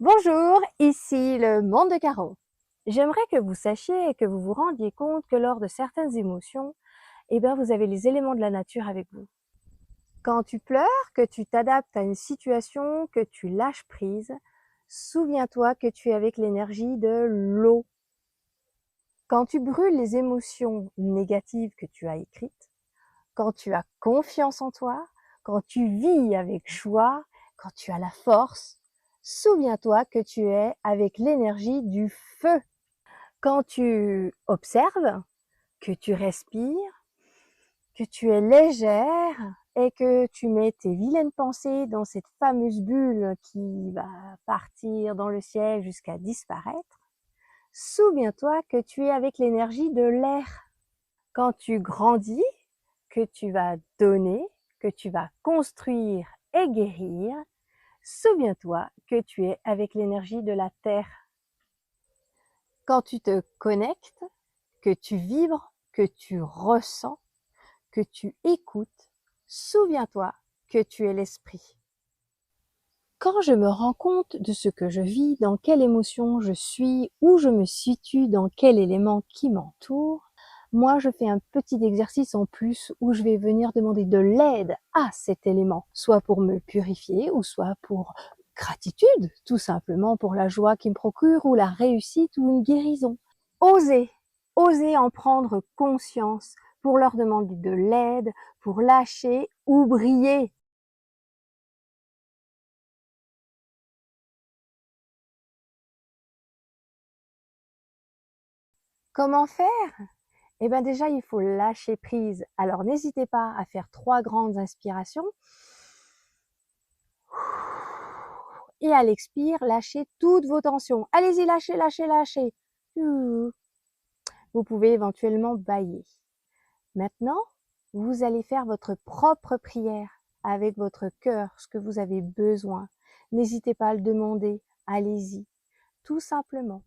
Bonjour, ici le monde de Caro. J'aimerais que vous sachiez et que vous vous rendiez compte que lors de certaines émotions, vous avez les éléments de la nature avec vous. Quand tu pleures, que tu t'adaptes à une situation, que tu lâches prise, souviens-toi que tu es avec l'énergie de l'eau. Quand tu brûles les émotions négatives que tu as écrites, quand tu as confiance en toi, quand tu vis avec joie, quand tu as la force, souviens-toi que tu es avec l'énergie du feu. Quand tu observes, que tu respires, que tu es légère et que tu mets tes vilaines pensées dans cette fameuse bulle qui va partir dans le ciel jusqu'à disparaître, souviens-toi que tu es avec l'énergie de l'air. Quand tu grandis, que tu vas donner, que tu vas construire et guérir, souviens-toi que tu es avec l'énergie de la terre. Quand tu te connectes, que tu vibres, que tu ressens, que tu écoutes, souviens-toi que tu es l'esprit. Quand je me rends compte de ce que je vis, dans quelle émotion je suis, où je me situe, dans quel élément qui m'entoure, moi je fais un petit exercice en plus où je vais venir demander de l'aide à cet élément, soit pour me purifier ou soit pour gratitude, tout simplement pour la joie qu'il me procure ou la réussite ou une guérison. Oser, oser en prendre conscience pour leur demander de l'aide, pour lâcher ou briller. Comment faire? Déjà, il faut lâcher prise. Alors, n'hésitez pas à faire 3 grandes inspirations. Et à l'expire, lâchez toutes vos tensions. Allez-y, lâchez, lâchez, lâchez. Vous pouvez éventuellement bâiller. Maintenant, vous allez faire votre propre prière avec votre cœur, ce que vous avez besoin. N'hésitez pas à le demander. Allez-y, tout simplement.